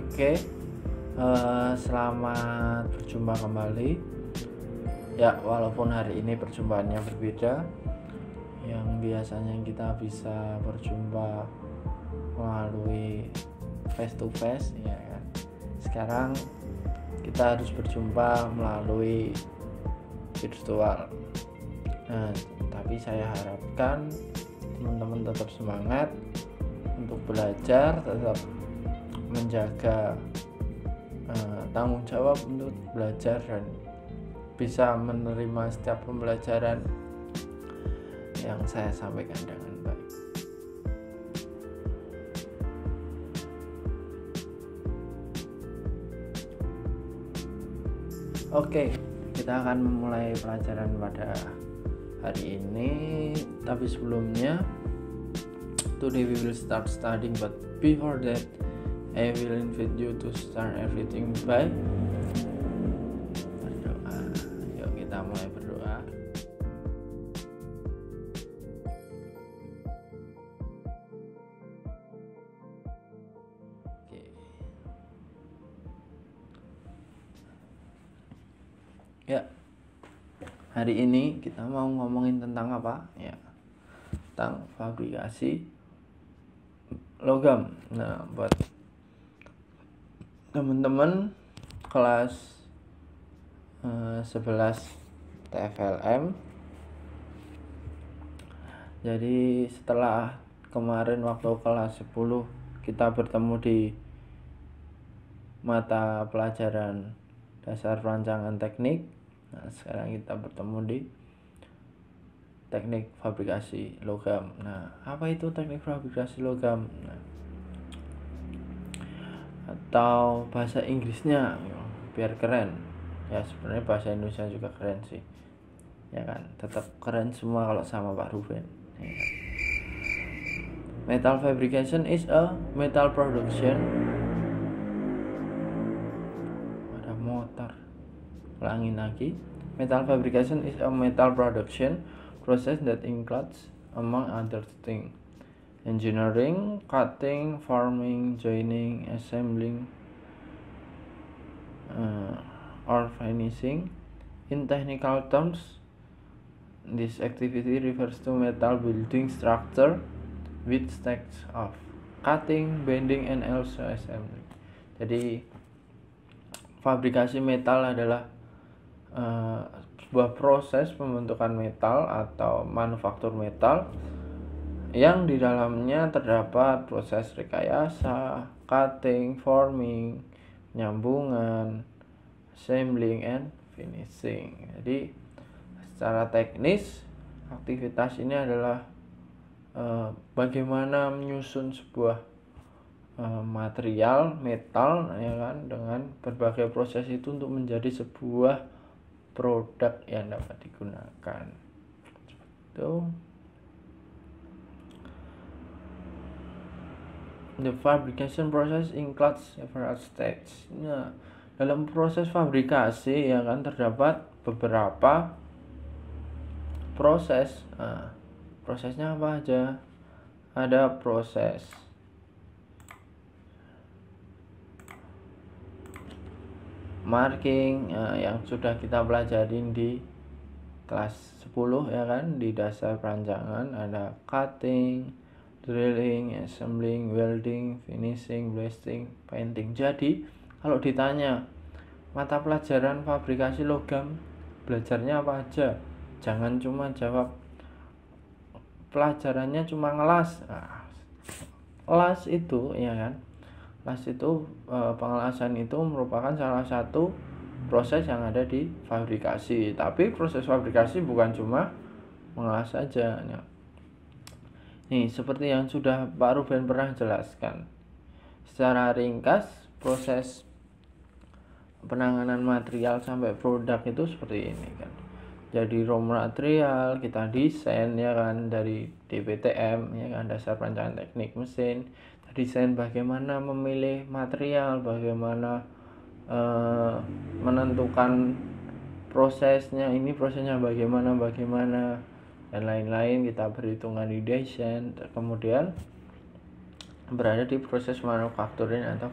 Oke, selamat berjumpa kembali. Ya, walaupun hari ini perjumpaannya berbeda. Yang biasanya kita bisa berjumpa melalui face to face, ya kan. Sekarang kita harus berjumpa melalui virtual. Nah, tapi saya harapkan teman-teman tetap semangat untuk belajar, tetap menjaga tanggung jawab untuk belajar dan bisa menerima setiap pembelajaran yang saya sampaikan dengan baik. Oke, kita akan memulai pelajaran pada hari ini, tapi sebelumnya today we will start studying, but before that I will invite you to start everything by berdoa. Yuk kita mulai berdoa. Oke. Ya, hari ini kita mau ngomongin tentang apa? Ya, tentang fabrikasi logam. Nah, buat teman-teman kelas 11 TFLM, jadi setelah kemarin waktu kelas 10 kita bertemu di mata pelajaran dasar perancangan teknik. Nah, sekarang kita bertemu di teknik fabrikasi logam. Nah, apa itu teknik fabrikasi logam? Nah, atau bahasa Inggrisnya biar keren. Ya, sebenarnya bahasa Indonesia juga keren sih. Ya kan, tetap keren semua kalau sama Pak Ruben. Ya kan? Metal fabrication is a metal production. Ada motor. Ulangin lagi. Metal fabrication is a metal production process that includes, among other things, engineering, cutting, forming, joining, assembling, or finishing. In technical terms, this activity refers to metal building structure with steps of cutting, bending, and also assembling. Jadi fabrikasi metal adalah sebuah proses pembentukan metal atau manufaktur metal yang di dalamnya terdapat proses rekayasa, cutting, forming, penyambungan, assembling, and finishing. Jadi secara teknis aktivitas ini adalah bagaimana menyusun sebuah material metal, ya kan, dengan berbagai proses itu untuk menjadi sebuah produk yang dapat digunakan. Itu the fabrication process includes several steps. Nah, dalam proses fabrikasi, ya kan, terdapat beberapa proses. Nah, prosesnya apa aja? Ada proses marking, yang sudah kita pelajarin di kelas 10, ya kan, di dasar perancangan. Ada cutting, drilling, assembling, welding, finishing, blasting, painting. Jadi kalau ditanya mata pelajaran fabrikasi logam belajarnya apa aja, jangan cuma jawab pelajarannya cuma ngelas. Kelas itu, ya kan, kelas itu pengelasan itu merupakan salah satu proses yang ada di fabrikasi. Tapi proses fabrikasi bukan cuma mengelas saja. Nih, seperti yang sudah Pak Ruben pernah jelaskan secara ringkas, proses penanganan material sampai produk itu seperti ini kan. Jadi raw material kita desain, ya kan, dari DPTM, ya kan, dasar perancangan teknik mesin. Desain bagaimana memilih material, bagaimana menentukan prosesnya, ini prosesnya bagaimana dan lain-lain. Kita perhitungan di desain, kemudian berada di proses manufacturing atau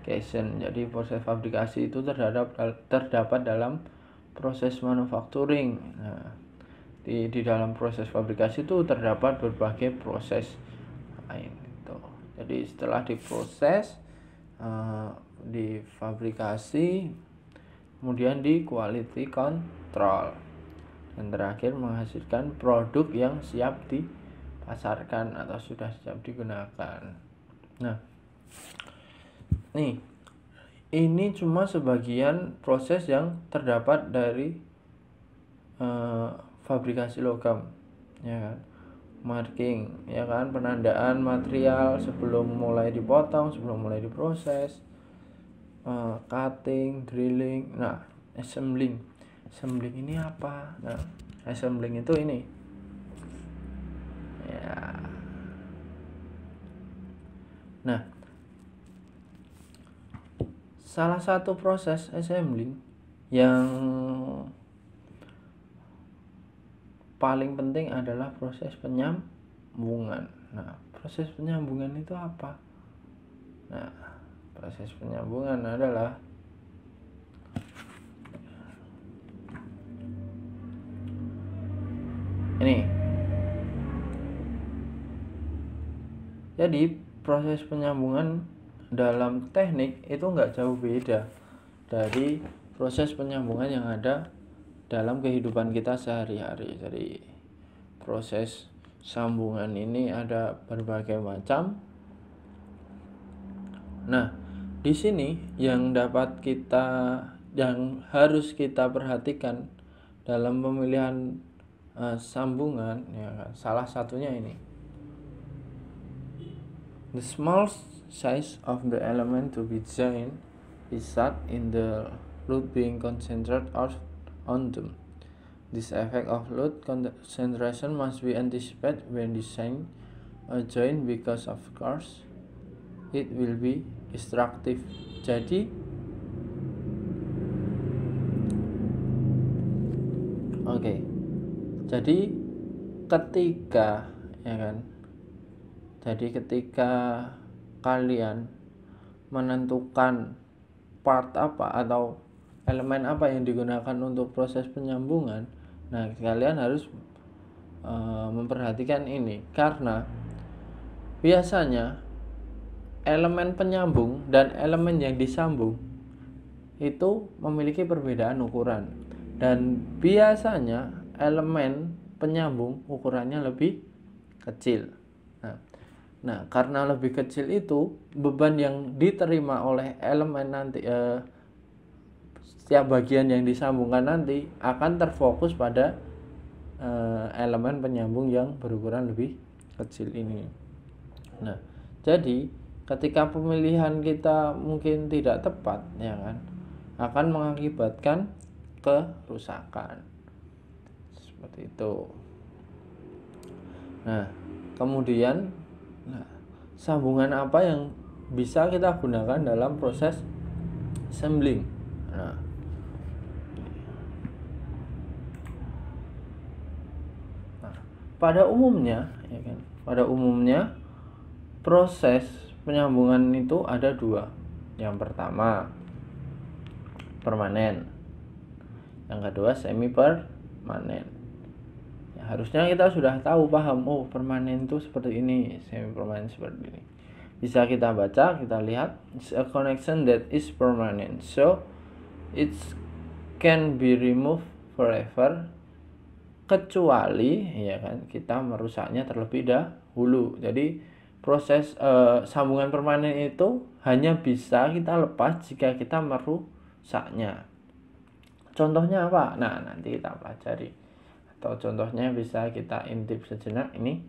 Jadi proses fabrikasi itu terdapat dalam proses manufacturing. Nah, di dalam proses fabrikasi itu terdapat berbagai proses lain itu. Jadi setelah diproses, difabrikasi, kemudian di quality control, dan terakhir menghasilkan produk yang siap dipasarkan atau sudah siap digunakan. Nah, ini cuma sebagian proses yang terdapat dari fabrikasi logam, ya kan? Marking, ya kan, penandaan material sebelum mulai dipotong, sebelum mulai diproses, cutting, drilling. Nah, assembling ini apa? Nah, assembling itu ini ya. Nah, salah satu proses assembling yang paling penting adalah proses penyambungan. Nah, proses penyambungan itu apa? Nah, proses penyambungan adalah ini. Jadi proses penyambungan dalam teknik itu nggak jauh beda dari proses penyambungan yang ada dalam kehidupan kita sehari-hari. Jadi proses sambungan ini ada berbagai macam. Nah, di sini yang harus kita perhatikan dalam pemilihan sambungan, ya kan, salah satunya ini. The small size of the element to be joined is such in the load being concentrated on them. This effect of load concentration must be anticipated when designing a joint because of course it will be destructive. Jadi ketika kalian menentukan part apa atau elemen apa yang digunakan untuk proses penyambungan, nah kalian harus memperhatikan ini, karena biasanya elemen penyambung dan elemen yang disambung itu memiliki perbedaan ukuran, dan biasanya elemen penyambung ukurannya lebih kecil. Nah, karena lebih kecil itu, beban yang diterima oleh elemen nanti, setiap bagian yang disambungkan nanti akan terfokus pada elemen penyambung yang berukuran lebih kecil ini. Nah, jadi ketika pemilihan kita mungkin tidak tepat, ya kan, akan mengakibatkan kerusakan seperti itu. Nah, kemudian sambungan apa yang bisa kita gunakan dalam proses assembling? Pada umumnya, ya kan, proses penyambungan itu ada dua. Yang pertama permanen, yang kedua semi permanen. Harusnya kita sudah paham, permanen itu seperti ini, semi permanen seperti ini. Bisa kita baca, kita lihat, it's a connection that is permanent, so it can be removed forever, kecuali, ya kan, kita merusaknya terlebih dahulu. Jadi proses sambungan permanen itu hanya bisa kita lepas jika kita merusaknya. Contohnya apa? Nah, nanti kita pelajari. Atau contohnya bisa kita intip sejenak ini.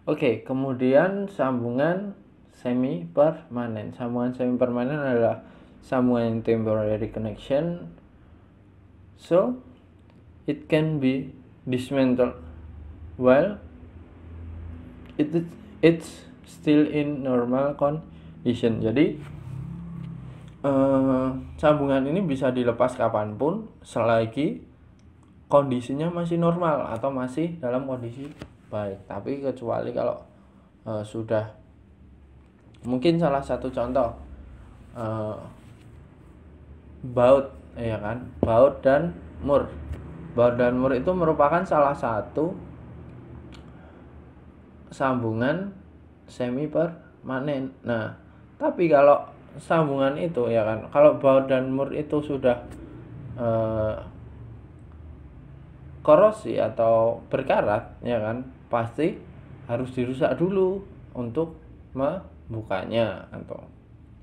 Oke, kemudian sambungan semi permanen. Sambungan semi permanen adalah sambungan temporary connection, so it can be dismantled while it's still in normal condition. Jadi sambungan ini bisa dilepas kapanpun selagi kondisinya masih normal atau masih dalam kondisi baik. Tapi kecuali kalau sudah, mungkin salah satu contoh baut, ya kan, baut dan mur. Baut dan mur itu merupakan salah satu sambungan semi permanen. Nah, tapi kalau sambungan itu, ya kan, kalau baut dan mur itu sudah korosi atau berkarat, ya kan, pasti harus dirusak dulu untuk membukanya. Atau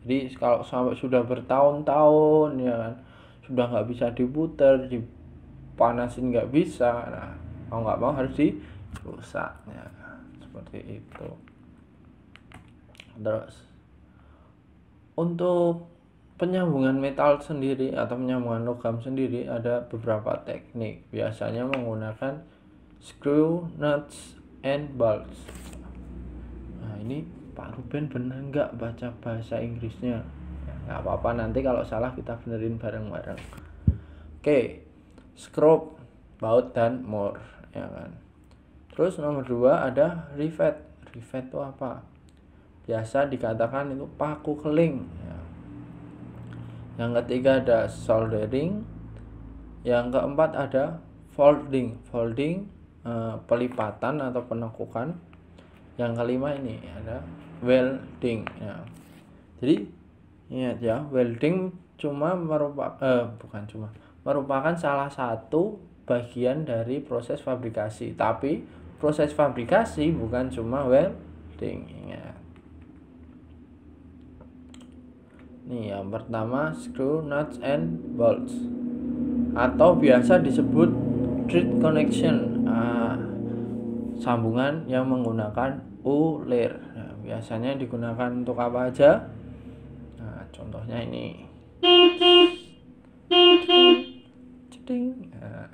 jadi kalau sampai sudah bertahun-tahun, ya kan, sudah nggak bisa diputar, dipanasin nggak bisa, nah mau nggak mau harus dirusak, ya, seperti itu. Terus untuk penyambungan metal sendiri atau penyambungan logam sendiri ada beberapa teknik, biasanya menggunakan screw, nuts, and bolts. Nah, ini Pak Ruben benar nggak baca bahasa Inggrisnya? Ya, nggak apa-apa, nanti kalau salah kita benerin bareng-bareng. Oke, screw, baut, dan mur, ya kan. Terus nomor 2 ada rivet. Rivet itu apa? Biasa dikatakan itu paku keling, ya. Yang ketiga ada soldering. Yang keempat ada folding. Folding pelipatan atau penekukan. Yang kelima ini ada welding, ya. Jadi ingat ya, welding merupakan salah satu bagian dari proses fabrikasi. Tapi proses fabrikasi bukan cuma welding, ingat. Nih, yang pertama screw, nuts, and bolts, atau biasa disebut thread connection, sambungan yang menggunakan ulir. Nah, biasanya digunakan untuk apa aja? Nah, contohnya ini. Nah.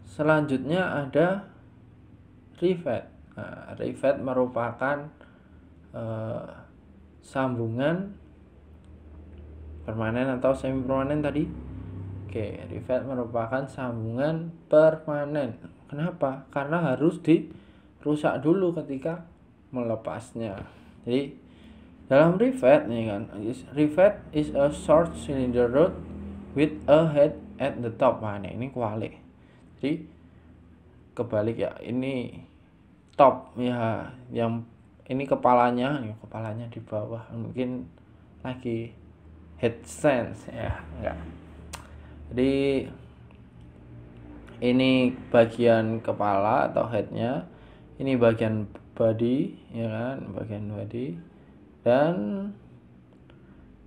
Selanjutnya ada rivet. Nah, rivet merupakan sambungan permanen atau semi permanen tadi. Oke, rivet merupakan sambungan permanen. Kenapa? Karena harus dirusak dulu ketika melepasnya. Jadi dalam rivet nih kan, rivet is a short cylinder rod with a head at the top. Nah, ini kualik. Jadi kebalik ya, ini top ya, yang ini kepalanya di bawah, mungkin lagi head sense ya, enggak. Jadi ini bagian kepala atau headnya, ini bagian body, ya kan, bagian body, dan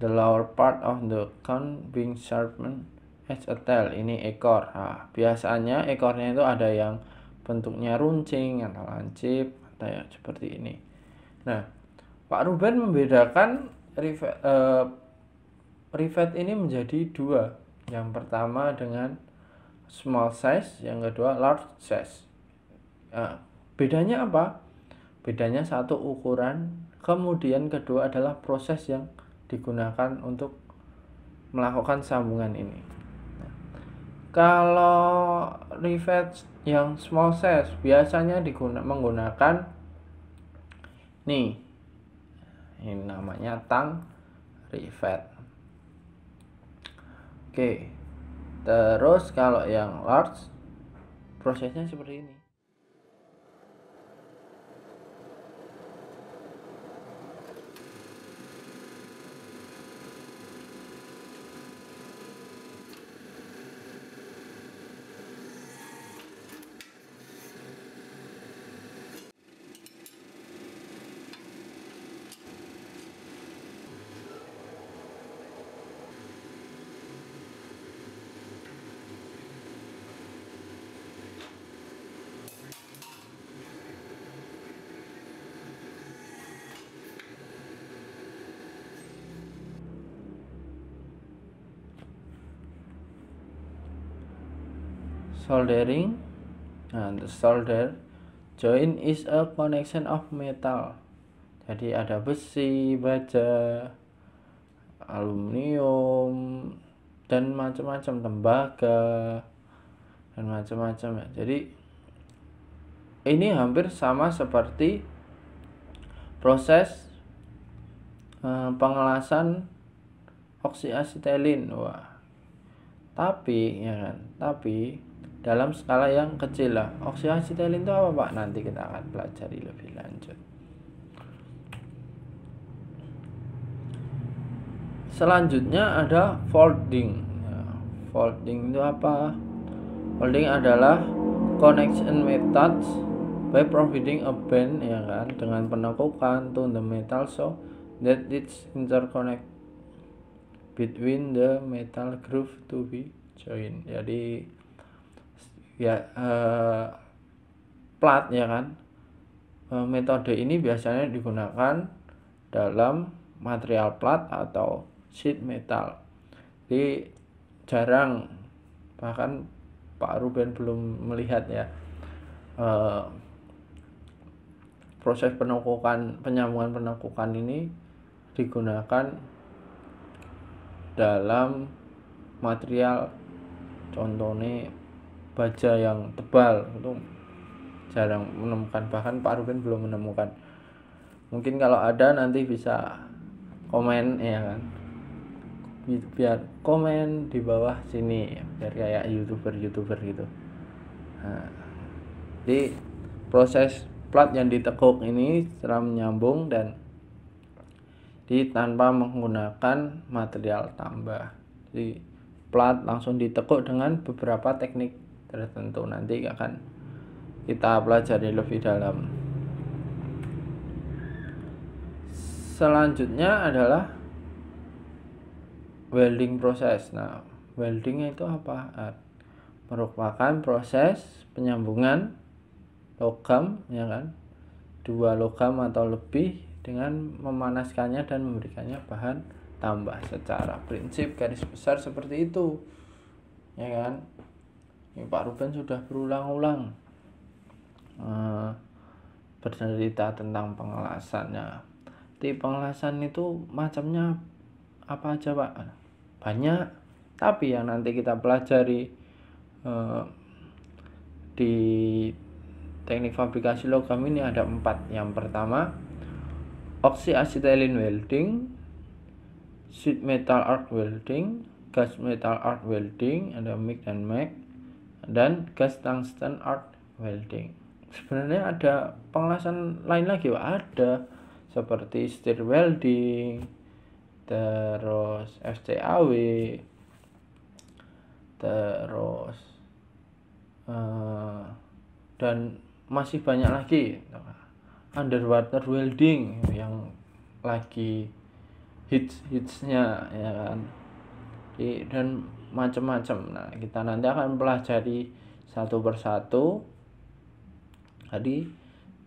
the lower part of the cone being sharpened as a tail, ini ekor. Nah, biasanya ekornya itu ada yang bentuknya runcing atau lancip atau ya seperti ini. Nah, Pak Ruben membedakan rivet ini menjadi dua. Yang pertama dengan small size, yang kedua large size. Nah, bedanya apa? Bedanya satu ukuran, kemudian kedua adalah proses yang digunakan untuk melakukan sambungan ini. Nah, kalau rivet yang small size biasanya menggunakan nih, ini namanya tang rivet. Oke, terus kalau yang large prosesnya seperti ini. Soldering. Nah, the solder joint is a connection of metal. Jadi ada besi, baja, aluminium, dan macam-macam, tembaga. dan macam-macam ya. Jadi ini hampir sama seperti proses pengelasan oksiasetilin. Wah, tapi ya kan, tapi dalam skala yang kecil lah. Oksiasetilin itu apa Pak? Nanti kita akan pelajari lebih lanjut. Selanjutnya ada folding. Folding itu apa? Folding adalah connection methods by providing a band, ya kan, dengan penekukan to the metal so that it's interconnect between the metal groove to be joined. Jadi ya plat, ya kan, metode ini biasanya digunakan dalam material plat atau sheet metal. Jadi jarang, bahkan Pak Ruben belum melihat ya proses penekukan, penyambungan penekukan ini digunakan dalam material contohnya baja yang tebal. Itu jarang menemukan, bahkan Pak Ruben belum menemukan. Mungkin kalau ada nanti bisa komen, ya kan, biar komen di bawah sini, biar kayak youtuber gitu. Nah, di proses plat yang ditekuk ini setelah menyambung dan tanpa menggunakan material tambah. Jadi plat langsung ditekuk dengan beberapa teknik tertentu, nanti akan kita pelajari lebih dalam. Selanjutnya adalah welding proses. Nah, welding itu apa? Merupakan proses penyambungan logam, ya kan, dua logam atau lebih dengan memanaskannya dan memberikannya bahan tambah. Secara prinsip garis besar seperti itu, ya kan. Ini Pak Ruben sudah berulang-ulang bercerita tentang pengelasannya. Di pengelasan itu macamnya apa aja Pak? Banyak, tapi yang nanti kita pelajari di teknik fabrikasi logam ini ada 4. Yang pertama, oxyacetylene welding, sheet metal arc welding, gas metal arc welding, ada MIG dan MAG, dan gas tungsten arc welding. Sebenarnya ada pengelasan lain lagi Pak, ada seperti stir welding, terus FCAW, terus dan masih banyak lagi. Underwater welding yang lagi hitsnya, ya kan, dan macam-macam. Nah, kita nanti akan pelajari satu persatu tadi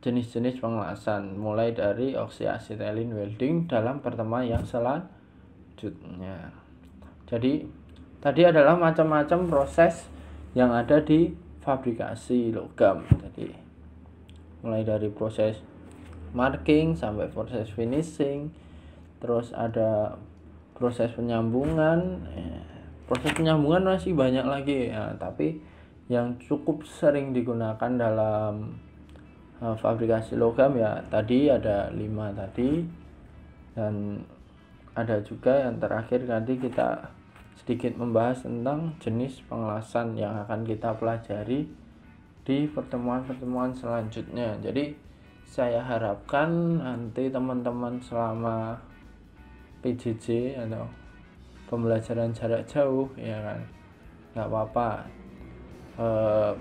jenis-jenis pengelasan, mulai dari oxyacetylene welding dalam pertemuan yang selanjutnya. Jadi tadi adalah macam-macam proses yang ada di fabrikasi logam. Jadi mulai dari proses marking sampai proses finishing, terus ada proses penyambungan. Proses penyambungan masih banyak lagi ya, tapi yang cukup sering digunakan dalam fabrikasi logam ya tadi ada 5 tadi, dan ada juga yang terakhir nanti kita sedikit membahas tentang jenis pengelasan yang akan kita pelajari di pertemuan-pertemuan selanjutnya. Jadi saya harapkan nanti teman-teman selama PJJ atau pembelajaran jarak jauh, ya kan, nggak apa-apa,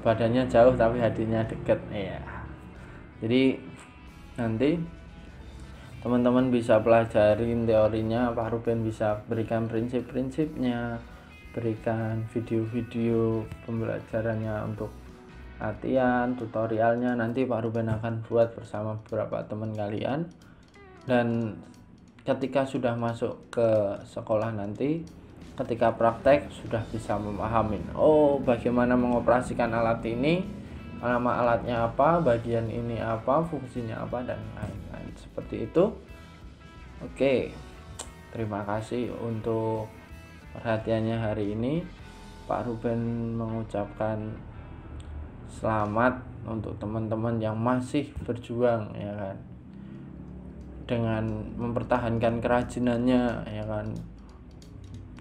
badannya jauh tapi hatinya deket, ya. Jadi nanti teman-teman bisa pelajarin teorinya, Pak Ruben bisa berikan prinsip-prinsipnya, berikan video-video pembelajarannya untuk latihan, tutorialnya. Nanti Pak Ruben akan buat bersama beberapa teman kalian, dan ketika sudah masuk ke sekolah nanti, ketika praktek sudah bisa memahami, oh bagaimana mengoperasikan alat ini, nama alatnya apa, bagian ini apa, fungsinya apa, dan lain-lain seperti itu. Oke, terima kasih untuk perhatiannya hari ini. Pak Ruben mengucapkan selamat untuk teman-teman yang masih berjuang, ya kan, dengan mempertahankan kerajinannya, ya kan.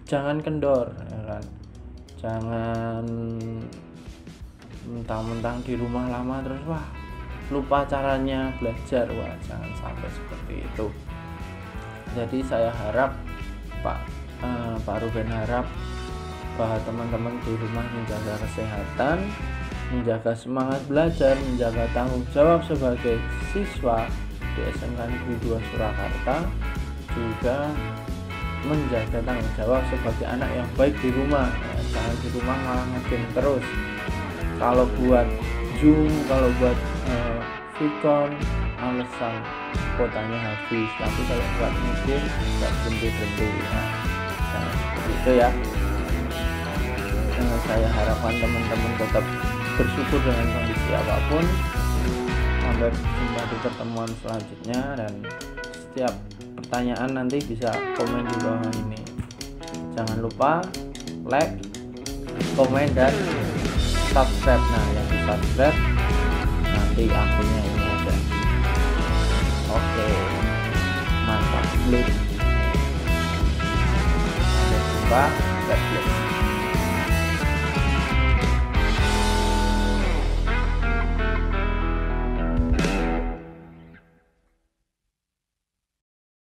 Jangan kendor, ya kan, jangan mentang-mentang di rumah lama terus wah lupa caranya belajar, wah jangan sampai seperti itu. Jadi saya harap Pak Ruben harap bahwa teman-teman di rumah menjaga kesehatan, menjaga semangat belajar, menjaga tanggung jawab sebagai siswa di SMK Negeri 2 Surakarta, juga menjaga tanggung jawab sebagai anak yang baik di rumah, ya, jangan di rumah malah ngegame terus. Kalau buat Zoom, kalau buat Vicon, alasan kuotanya habis, tapi kalau buat mikir nggak berhenti-berhenti, nah, jangan seperti itu ya. Saya harapkan teman-teman tetap bersyukur dengan kondisi apapun. Sampai jumpa di pertemuan selanjutnya, dan setiap pertanyaan nanti bisa komen di bawah ini. Jangan lupa like, komen, dan subscribe. Nah, yang di subscribe nanti akunnya ini aja. Oke, mantap. Sampai jumpa. God bless.